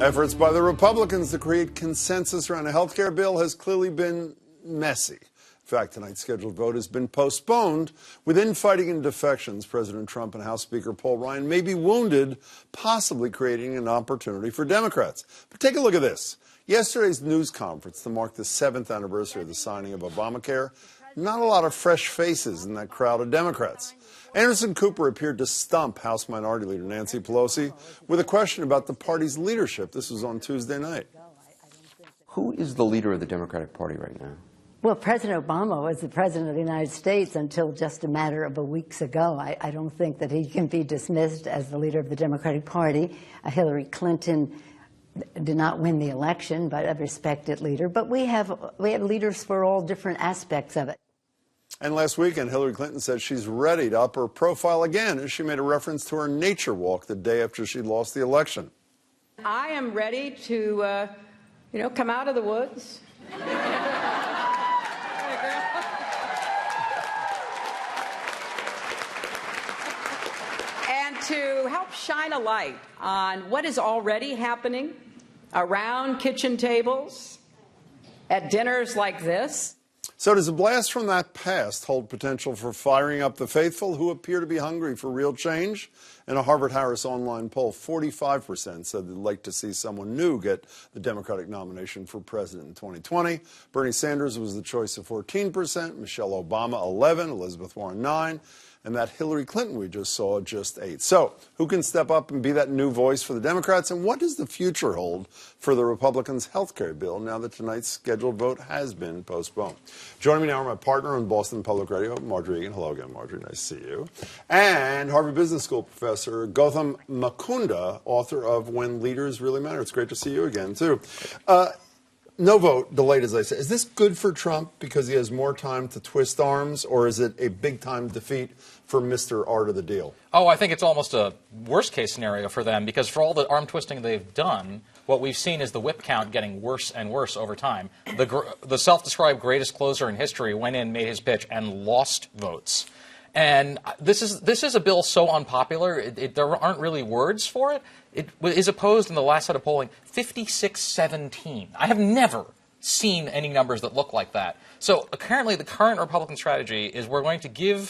Efforts by the Republicans to create consensus around a health care bill has clearly been messy. In fact, tonight's scheduled vote has been postponed. With infighting and defections, President Trump and House Speaker Paul Ryan may be wounded, possibly creating an opportunity for Democrats. But take a look at this. Yesterday's news conference to mark the 7th anniversary of the signing of Obamacare, not a lot of fresh faces in that crowd of Democrats. Anderson Cooper appeared to stump House Minority Leader Nancy Pelosi with a question about the party's leadership. This was on Tuesday night. Who is the leader of the Democratic Party right now? Well, President Obama was the president of the United States until just a matter of weeks ago. I don't think that he can be dismissed as the leader of the Democratic Party. Hillary Clinton did not win the election, but a respected leader. But we have leaders for all different aspects of it. And last weekend, Hillary Clinton said she's ready to up her profile again as she made a reference to her nature walk the day after she lost the election. I am ready to, come out of the woods. And to help shine a light on what is already happening around kitchen tables, at dinners like this. So does a blast from that past hold potential for firing up the faithful who appear to be hungry for real change? In a Harvard-Harris online poll, 45% said they'd like to see someone new get the Democratic nomination for president in 2020. Bernie Sanders was the choice of 14%, Michelle Obama 11%, Elizabeth Warren 9%, and that Hillary Clinton we just saw just 8%. So who can step up and be that new voice for the Democrats, and what does the future hold for the Republicans' health care bill now that tonight's scheduled vote has been postponed? Joining me now are my partner on Boston Public Radio, Marjorie Egan. Hello again, Marjorie. Nice to see you. And Harvard Business School professor Gautam Mukunda, author of When Leaders Really Matter. It's great to see you again, too. No vote, delayed, as I said. Is this good for Trump because he has more time to twist arms, or is it a big-time defeat for Mr. Art of the Deal? Oh, I think it's almost a worst-case scenario for them, because for all the arm twisting they've done, what we've seen is the whip count getting worse and worse over time. The self-described greatest closer in history went in, made his pitch, and lost votes. And this is a bill so unpopular, there aren't really words for it. It is opposed in the last set of polling 56-17. I have never seen any numbers that look like that. So apparently the current Republican strategy is we're going to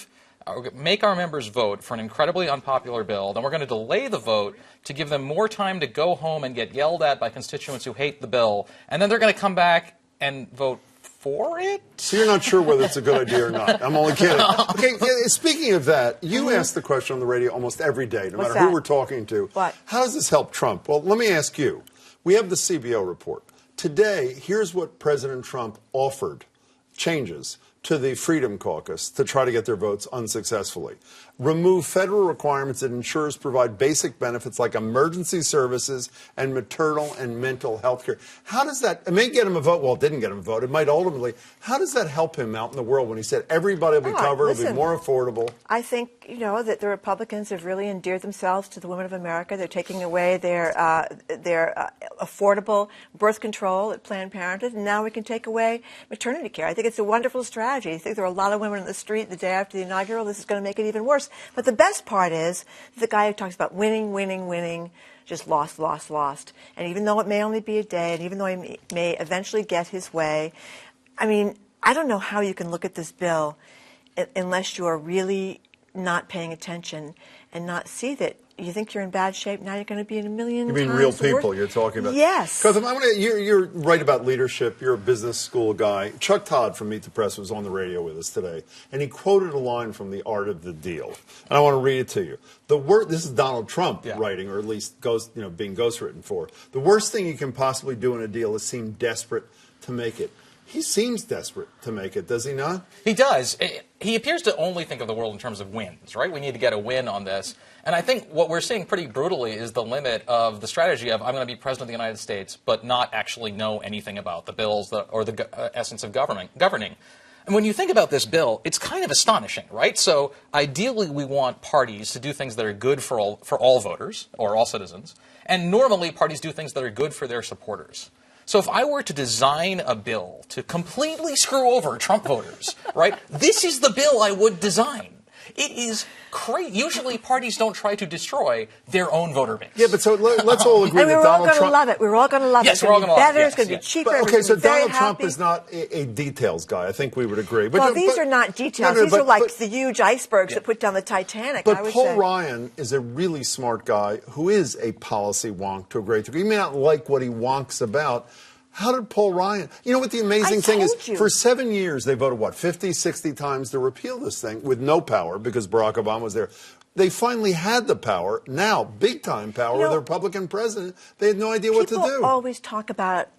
make our members vote for an incredibly unpopular bill, then we're going to delay the vote to give them more time to go home and get yelled at by constituents who hate the bill, and then they're going to come back and vote for it? So you're not sure whether it's a good idea or not. I'm only kidding. Okay, speaking of that, you ask the question on the radio almost every day, no matter who we're talking to. What? How does this help Trump? Well, let me ask you. We have the CBO report. Today, here's what President Trump offered changes to the Freedom Caucus to try to get their votes unsuccessfully. Remove federal requirements that insurers provide basic benefits like emergency services and maternal and mental health care. How does that, it may get him a vote, well, it didn't get him a vote, it might ultimately, how does that help him out in the world when he said everybody will be covered, it'll be more affordable? I think, that the Republicans have really endeared themselves to the women of America. They're taking away their affordable birth control at Planned Parenthood, and now we can take away maternity care. I think it's a wonderful strategy. I think there are a lot of women in the street the day after the inaugural. This is going to make it even worse. But the best part is the guy who talks about winning, winning, winning, just lost, lost, lost. And even though it may only be a day, and even though he may eventually get his way, I mean, I don't know how you can look at this bill unless you are really not paying attention and not see that you think you're in bad shape. Now you're going to be in a million times. You mean real people you're talking about? Yes. Because you're right about leadership. You're a business school guy. Chuck Todd from Meet the Press was on the radio with us today, and he quoted a line from The Art of the Deal. And I want to read it to you. This is Donald Trump writing, or at least being ghostwritten for. The worst thing you can possibly do in a deal is seem desperate to make it. He seems desperate to make it, does he not? He does. He appears to only think of the world in terms of wins, right? We need to get a win on this. And I think what we're seeing pretty brutally is the limit of the strategy of I'm going to be president of the United States, but not actually know anything about the bills or the essence of governing. And when you think about this bill, it's kind of astonishing, right? So ideally, we want parties to do things that are good for all voters or all citizens. And normally, parties do things that are good for their supporters. So if I were to design a bill to completely screw over Trump voters, right, this is the bill I would design. It is crazy. Usually parties don't try to destroy their own voter base. Yeah, but so let's all agree And that we're all Donald going to Trump. love it. We're all going to love Yes, it. we're all It's gonna going love to be it. better. It's going to be Yes, yes. cheaper. But, okay, everybody's so gonna be very Donald Trump happy. is not a details guy. I think we would agree. But, Well, these are not details. These are like the huge icebergs that put down the Titanic, I But would Paul say. Ryan is a really smart guy who is a policy wonk to a great degree. He may not like what he wonks about. How did Paul Ryan? You know what the amazing thing is? told you. For 7 years, they voted, what, 50, 60 times to repeal this thing with no power because Barack Obama was there. They finally had the power, now big-time power, You know, with the Republican president. They had no idea what to do. People always talk about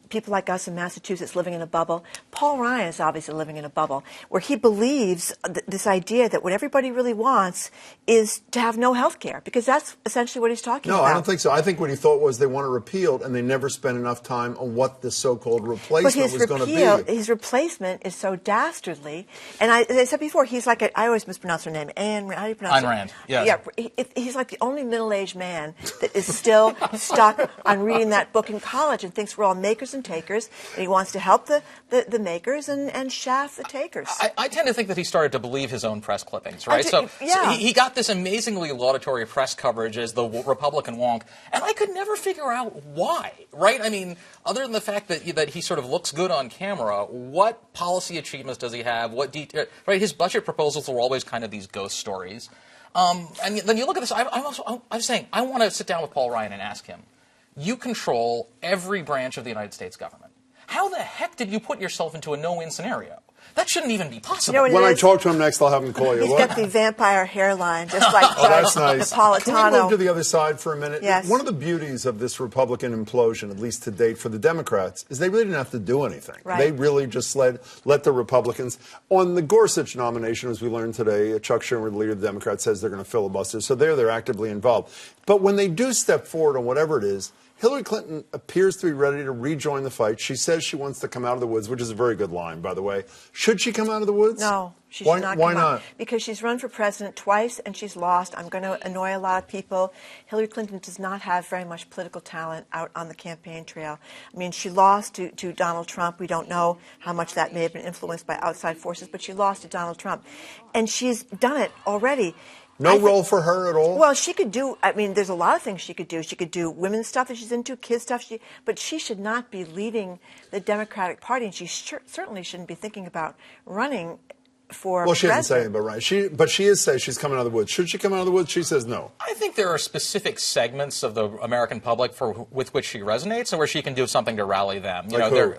people like us in Massachusetts living in a bubble. Paul Ryan is obviously living in a bubble where he believes this idea that what everybody really wants is to have no health care, because that's essentially what he's talking No, about. I don't think so. I think what he thought was they want to repealed, and they never spent enough time on what the so-called But replacement his was going to repeal, be. his replacement is so dastardly. And as I said before, he's like I always mispronounce her name. How do you pronounce it? Ayn Rand, yes. Yeah, he's like the only middle-aged man that is still stuck on reading that book in college and thinks we're all makers and takers, and he wants to help the makers and shaft the takers. I tend to think that he started to believe his own press clippings, right? So yeah. he got this amazingly laudatory press coverage as the Republican wonk, and I could never figure out why, right? I mean, other than the fact that he sort of looks good on camera, what policy achievements does he have? Right? His budget proposals were always kind of these ghost stories. And then you look at this. I'm saying I want to sit down with Paul Ryan and ask him. You control every branch of the United States government. How the heck did you put yourself into a no-win scenario? That shouldn't even be possible. You know what When it I is? talk to him next, I'll have him call you. He's What? got the vampire hairline, just like Oh, that's nice. Napolitano. Can we move to the other side for a minute? Yes. One of the beauties of this Republican implosion, at least to date for the Democrats, is they really didn't have to do anything. Right. They really just let the Republicans. On the Gorsuch nomination, as we learned today, Chuck Schumer, the leader of the Democrats, says they're going to filibuster. So they're actively involved. But when they do step forward on whatever it is, Hillary Clinton appears to be ready to rejoin the fight. She says she wants to come out of the woods, which is a very good line, by the way. Should she come out of the woods? No, she Why, should not why come out. not? Because she's run for president twice and she's lost. I'm going to annoy a lot of people. Hillary Clinton does not have very much political talent out on the campaign trail. I mean, she lost to Donald Trump. We don't know how much that may have been influenced by outside forces, but she lost to Donald Trump. And she's done it already. No role for her at all? Well, she could do, I mean, there's a lot of things she could do. She could do women's stuff that she's into, kids stuff, but she should not be leading the Democratic Party, and she certainly shouldn't be thinking about running for Well, she hasn't said president. anything about right. But she is saying she's coming out of the woods. Should she come out of the woods? She says no. I think there are specific segments of the American public with which she resonates and where she can do something to rally them. Like who?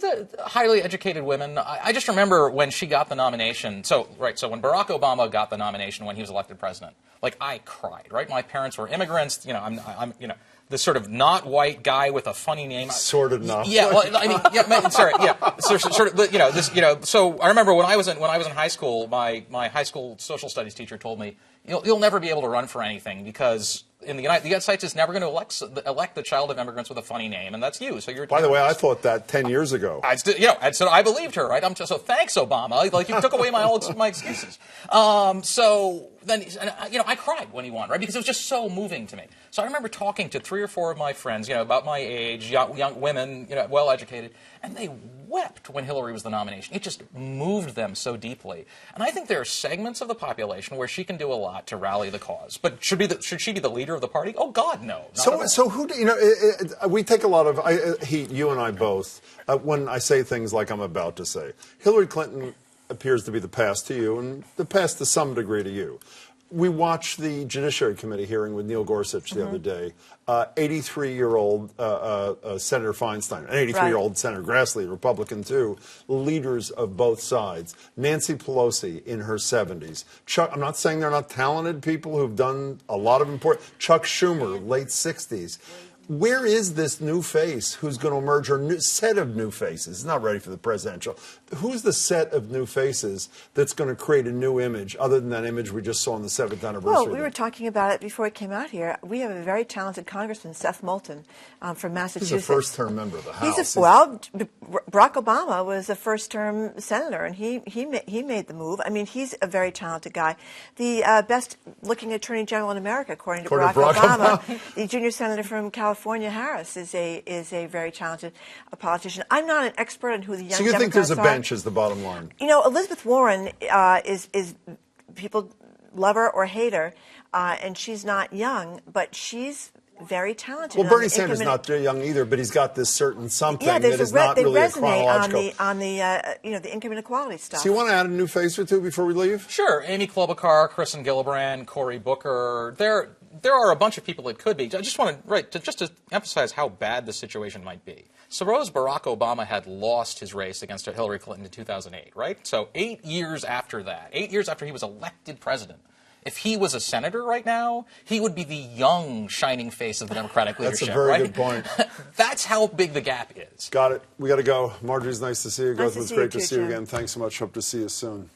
The highly educated women. I just remember when she got the nomination. So when Barack Obama got the nomination when he was elected president, like I cried. Right, my parents were immigrants. I'm this sort of not white guy with a funny name. Sort of not. Yeah, well, I mean, yeah, sorry, yeah, sort of, So I remember when I was in high school, my high school social studies teacher told me, you'll never be able to run for anything because in the United States is never going to elect the child of immigrants with a funny name, and that's you. So you're. By the way, I thought that 10 years ago. I believed her, right? So thanks, Obama. Like you took away my excuses. So then, I cried when he won, right? Because it was just so moving to me. So I remember talking to 3 or 4 of my friends, about my age, young women, well educated, and they wept when Hillary was the nomination. It just moved them so deeply. And I think there are segments of the population where she can do a lot to rally the cause. But should she be the leader of the party? Oh God, no. So who we take a lot of you and I both when I say things like I'm about to say. Hillary Clinton appears to be the past to you and the past to some degree to you. We watched the Judiciary Committee hearing with Neil Gorsuch the other day. 83-year-old Senator Feinstein, an 83-year-old Senator Grassley, Republican too, leaders of both sides. Nancy Pelosi in her 70s. I'm not saying they're not talented people who've done a lot of important. Chuck Schumer, late 60s. Where is this new face who's going to emerge, or new set of new faces? Not ready for the presidential. Who's the set of new faces that's going to create a new image other than that image we just saw on the 7th anniversary? Well, we were talking about it before it came out here. We have a very talented congressman, Seth Moulton, from Massachusetts. He's a first-term member of the House. Barack Obama was a first-term senator, and he made the move. I mean, he's a very talented guy. The best-looking attorney general in America, according to Barack Obama, the junior senator from California, Harris, is a very talented politician. I'm not an expert on who the young So you think Democrats there's a are. bench is the bottom line? Elizabeth Warren is people love her or hate her, and she's not young, but she's very talented. Well, Bernie Sanders is not young either, but he's got this certain something that is not they really a resonate chronological. on the the income inequality stuff. So you want to add a new face or two before we leave? Sure. Amy Klobuchar, Kristen Gillibrand, Cory Booker. There are a bunch of people that could be. I just want to emphasize how bad the situation might be. Suppose Barack Obama had lost his race against Hillary Clinton in 2008, right? So 8 years after that, 8 years after he was elected president, if he was a senator right now, he would be the young, shining face of the Democratic leadership. That's a very right? good point. That's how big the gap is. Got it. We got to go. Marjorie's nice to see you. Nice Guthrie, it's to see great you to too, see you Jim. again. Thanks so much. Hope to see you soon.